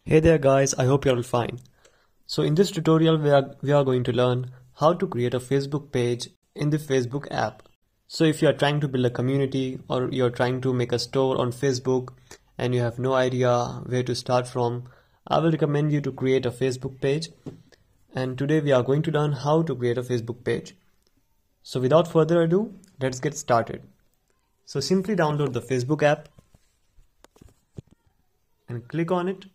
Hey there guys, I hope you're all fine. So in this tutorial we are going to learn how to create a Facebook page in the Facebook app. So if you are trying to build a community or you're trying to make a store on Facebook and you have no idea where to start from, I will recommend you to create a Facebook page. And today we are going to learn how to create a Facebook page. So without further ado, let's get started. So simply download the Facebook app and click on it.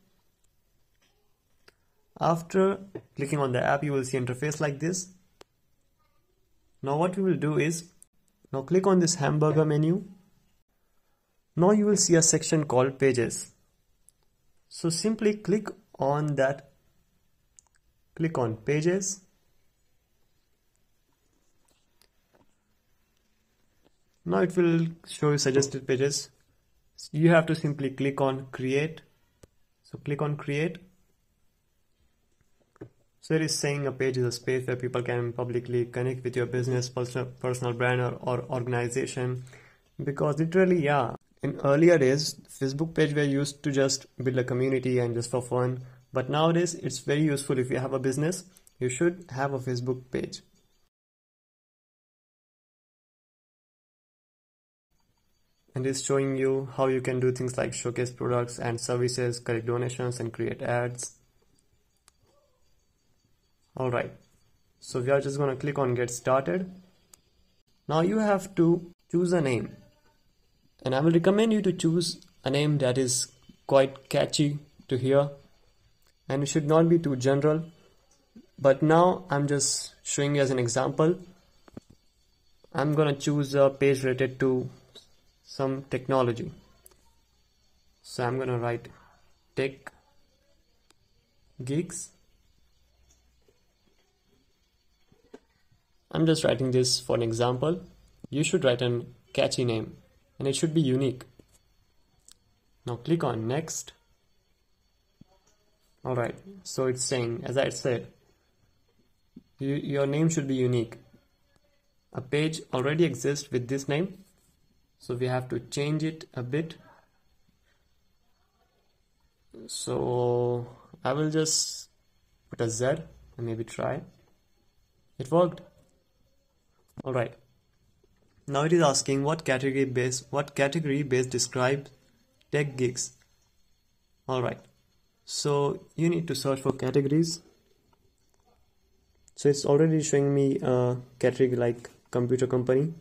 After clicking on the app, you will see interface like this. Now what we will do is, now click on this hamburger menu. Now you will see a section called pages. So simply click on that, click on pages. Now it will show you suggested pages. You have to simply click on create. So click on create. So it is saying a page is a space where people can publicly connect with your business, personal brand or organization. Because literally, yeah, in earlier days, Facebook page were used to just build a community and just for fun. But nowadays, it's very useful if you have a business, you should have a Facebook page. And it's showing you how you can do things like showcase products and services, collect donations and create ads. Alright, so we are just going to click on get started. Now you have to choose a name, and I will recommend you to choose a name that is quite catchy to hear, and it should not be too general. But now I'm just showing you as an example. I'm going to choose a page related to some technology. So I'm going to write tech geeks. I'm just writing this for an example. You should write a catchy name and it should be unique. Now click on next. Alright, so it's saying, as I said, your name should be unique. A page already exists with this name, so we have to change it a bit. So I will just put a Z and maybe try. It worked. Alright, now it is asking what category base describes tech geeks. Alright, so you need to search for categories. So it's already showing me a category like computer company.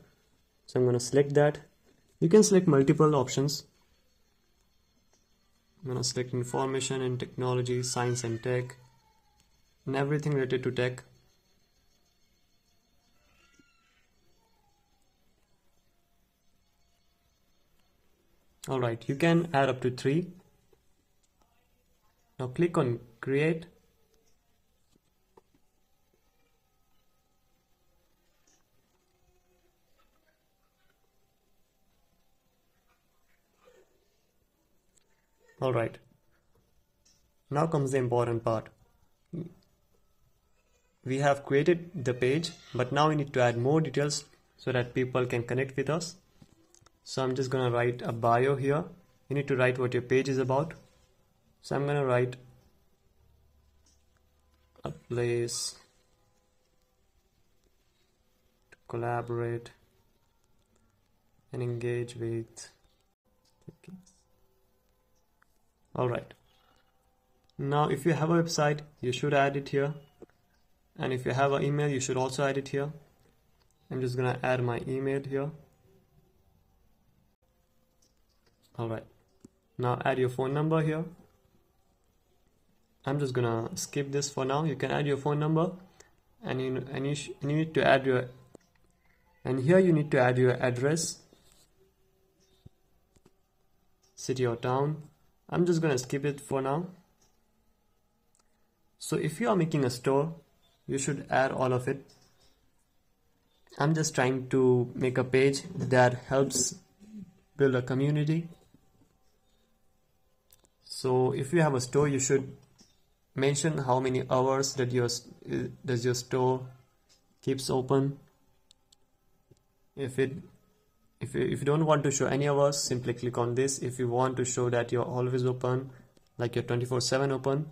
So I'm going to select that. You can select multiple options. I'm going to select information and technology, science and tech, and everything related to tech. Alright, you can add up to 3. Now click on create. Alright, now comes the important part. We have created the page, but now we need to add more details so that people can connect with us. So I'm just gonna write a bio here. You need to write what your page is about. So I'm gonna write a place to collaborate and engage with. Alright, now if you have a website, you should add it here, and if you have an email, you should also add it here. I'm just gonna add my email here. Alright, now add your phone number here. I'm just gonna skip this for now. You can add your phone number, and you need to add your, and here you need to add your address, city or town. I'm just gonna skip it for now. So if you are making a store, you should add all of it. I'm just trying to make a page that helps build a community. So if you have a store, you should mention how many hours that does your store keeps open. If you don't want to show any hours, simply click on this. If you want to show that you're always open, like your 24/7 open,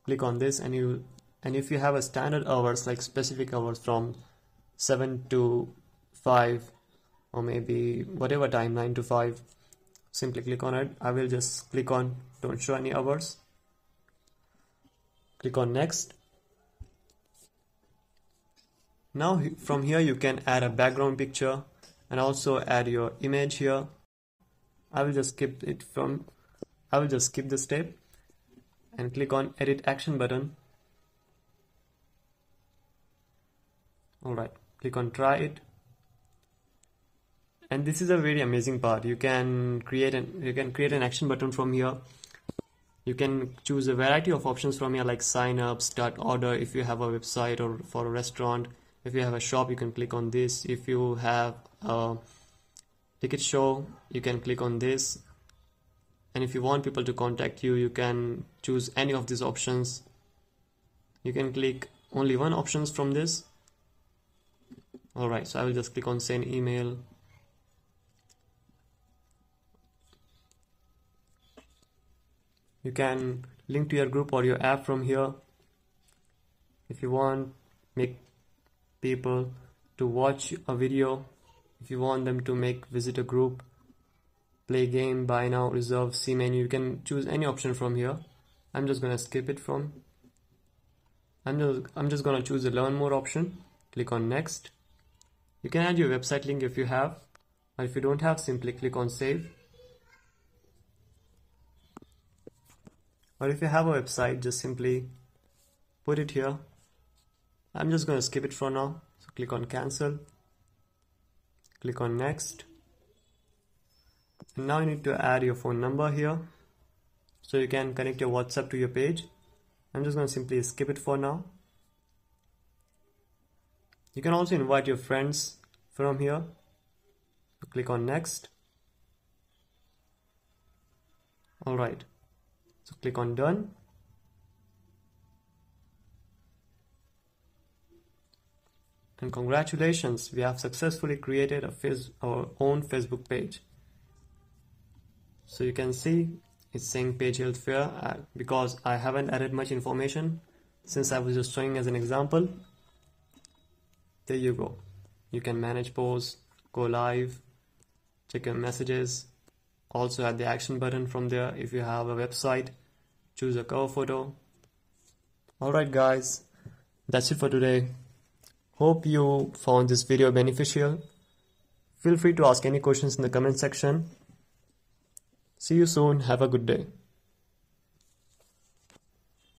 click on this, and if you have a standard hours, like specific hours from 7 to 5, or maybe whatever time, 9 to 5, simply click on it. I will just click on don't show any hours, click on next. Now from here you can add a background picture and also add your image here. I will just skip this step and click on edit action button. Alright, click on try it. And this is a very amazing part. You can create an action button from here. You can choose a variety of options from here, like sign up, start order if you have a website or for a restaurant. If you have a shop, you can click on this. If you have a ticket show, you can click on this. And if you want people to contact you, you can choose any of these options. You can click only one options from this. Alright, so I will just click on send email. You can link to your group or your app from here. If you want, make people to watch a video. If you want them to visit a group, play game, buy now, reserve, see menu, you can choose any option from here. I'm just gonna skip it from. I'm just gonna choose the learn more option. Click on next. You can add your website link if you have, or if you don't have, simply click on save. Or if you have a website, just simply put it here. I'm just going to skip it for now. So click on cancel. Click on next. And now you need to add your phone number here, so you can connect your WhatsApp to your page. I'm just going to simply skip it for now. You can also invite your friends from here. So click on next. Alright. So click on done. And congratulations, we have successfully created our own Facebook page. So you can see it's saying page health fair because I haven't added much information since I was just showing as an example. There you go. You can manage posts, go live, check your messages, also add the action button from there. If you have a website, choose a cover photo. Alright guys, that's it for today. Hope you found this video beneficial. Feel free to ask any questions in the comment section. See you soon. Have a good day.